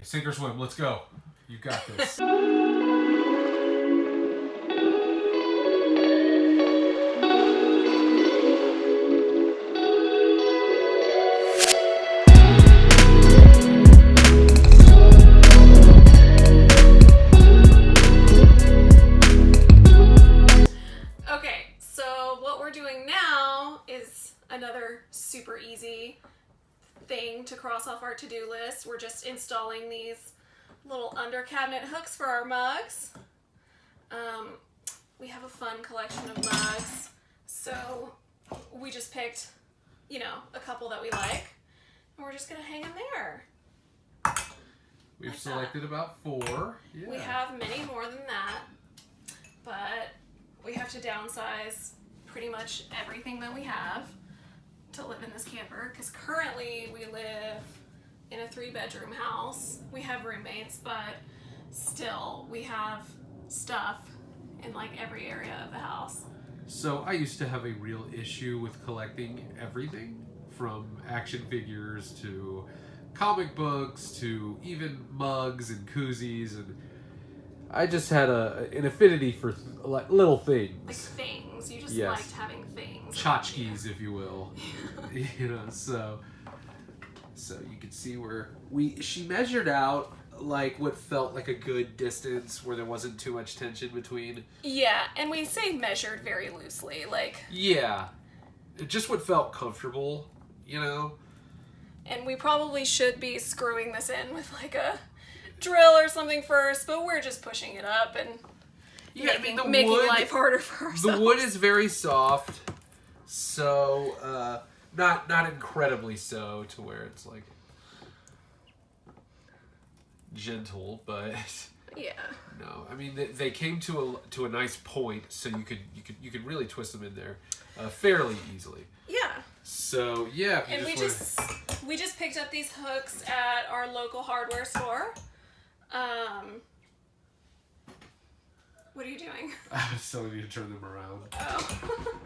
Sink or swim, let's go. You got this. Okay, so what we're doing now is another super easy thing to cross off our to-do list. We're just installing these little under cabinet hooks for our mugs. We have a fun collection of mugs, so we just picked, a couple that we like, and we're just gonna hang them there. We've Like selected about 4. Yeah. We have many more than that, but we have to downsize pretty much everything that we have to live in this camper, because currently we live in a 3-bedroom house. We have roommates, but still we have stuff in like every area of the house. So I used to have a real issue with collecting everything, from action figures to comic books to even mugs and koozies, and I just had an affinity for little things. Like things. You just Yes. liked having things. Tchotchkes, if you will. So you can see where she measured out like what felt like a good distance where there wasn't too much tension between. Yeah, and we say measured very loosely, like. Yeah. Just what felt comfortable, And we probably should be screwing this in with like a drill or something first, but we're just pushing it up and making life harder for ourselves. The wood is very soft, so not incredibly so to where it's like gentle, but yeah. no. I mean they came to a nice point, so you could really twist them in there fairly easily. Yeah. So yeah, And we just picked up these hooks at our local hardware store. What are you doing? I still need to turn them around. Oh.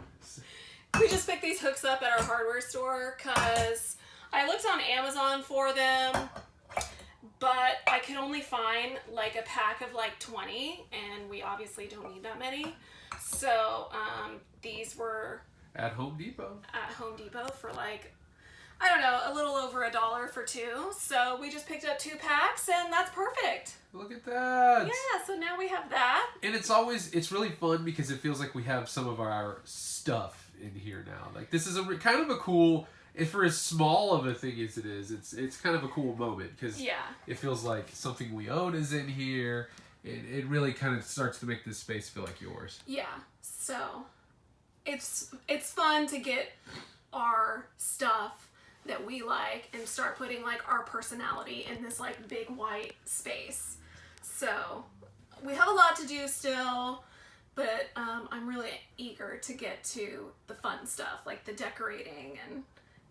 We just picked these hooks up at our hardware store because I looked on Amazon for them, but I could only find like a pack of like 20, and we obviously don't need that many. So these were At Home Depot. At Home Depot for like, I don't know, a little over $1 for 2. So we just picked up 2 packs, and that's perfect. Look at that. Yeah, so now we have that. And it's really fun because it feels like we have some of our stuff in here now. Like this is kind of a cool, if for as small of a thing as it is, it's kind of a cool moment because it feels like something we own is in here. It really kind of starts to make this space feel like yours. Yeah, so it's fun to get our stuff that we like and start putting like our personality in this like big white space. So we have a lot to do still, but I'm really eager to get to the fun stuff, like the decorating, and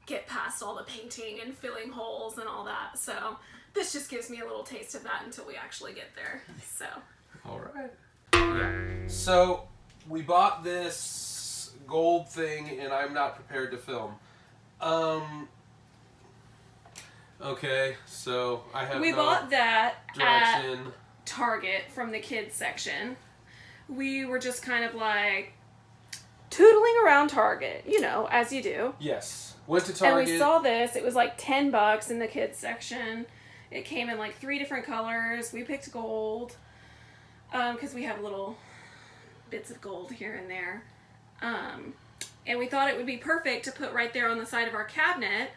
get past all the painting and filling holes and all that. So this just gives me a little taste of that until we actually get there. So. All right. Yeah. So we bought this gold thing, and I'm not prepared to film. Okay, so I have We bought that direction. at Target from the kids section. We were just kind of like tootling around Target, as you do. Yes. Went to Target. And we saw this. It was like $10 in the kids section. It came in like 3 different colors. We picked gold because we have little bits of gold here and there. And we thought it would be perfect to put right there on the side of our cabinet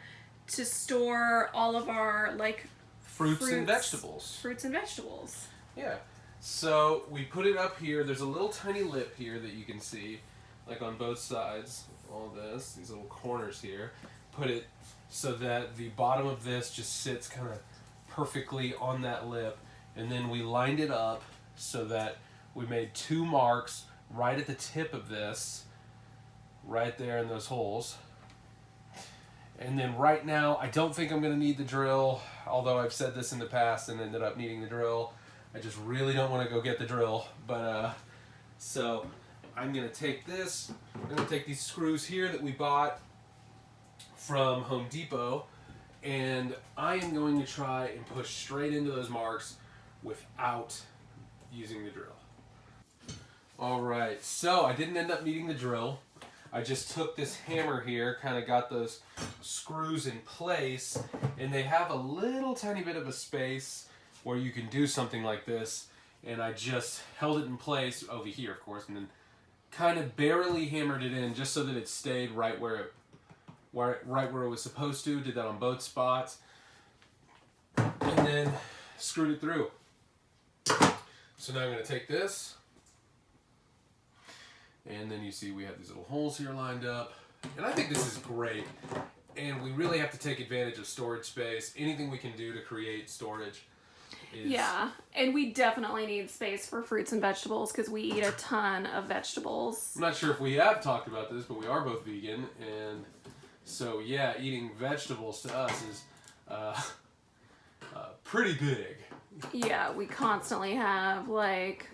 to store all of our like fruits and vegetables. Fruits and vegetables. Yeah. So we put it up here. There's a little tiny lip here that you can see, like on both sides. All this, these little corners here. Put it so that the bottom of this just sits kind of perfectly on that lip, and then we lined it up so that we made 2 marks right at the tip of this, right there in those holes. And then right now, I don't think I'm going to need the drill, although I've said this in the past and ended up needing the drill. I just really don't want to go get the drill. But, so I'm going to take this. I'm going to take these screws here that we bought from Home Depot, And I am going to try and push straight into those marks without using the drill. Alright, so I didn't end up needing the drill. I just took this hammer here, kind of got those screws in place, and they have a little tiny bit of a space where you can do something like this, and I just held it in place over here, of course, and then kind of barely hammered it in just so that it stayed right where it was supposed to. Did that on both spots, and then screwed it through. So now I'm going to take this, and then you see we have these little holes here lined up, and I think this is great. And we really have to take advantage of storage space. Anything we can do to create storage is... Yeah, and we definitely need space for fruits and vegetables because we eat a ton of vegetables. I'm not sure if we have talked about this, but we are both vegan, and so yeah, eating vegetables to us is pretty big. Yeah, we constantly have like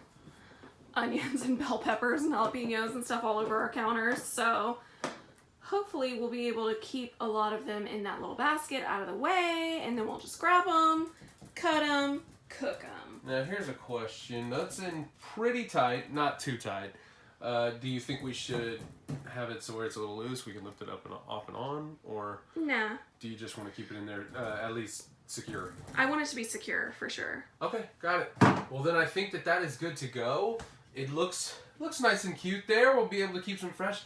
onions and bell peppers and jalapenos and stuff all over our counters, so hopefully we'll be able to keep a lot of them in that little basket out of the way, and then we'll just grab them, cut them, cook them. Now here's a question. That's in pretty tight, not too tight. Do you think we should have it so where it's a little loose, we can lift it up and off and on, or Nah. do you just want to keep it in there at least secure? I want it to be secure for sure. Okay, got it. Well then I think that is good to go. It looks nice and cute there. We'll be able to keep some fresh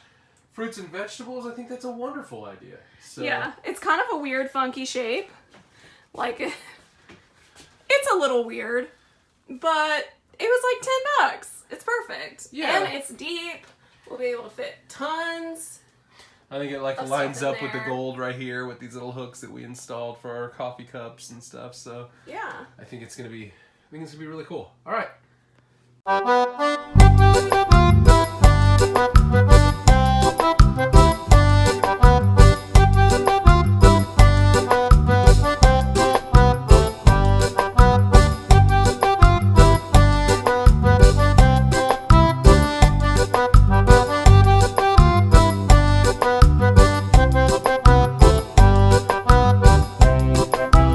fruits and vegetables. I think that's a wonderful idea. So, yeah, it's kind of a weird, funky shape. Like, it's a little weird, but it was like $10. It's perfect. Yeah. And it's deep. We'll be able to fit tons. I think it like of lines stuff up in with the there. gold right here with these little hooks that we installed for our coffee cups and stuff. So Yeah. I think it's gonna be really cool. All right.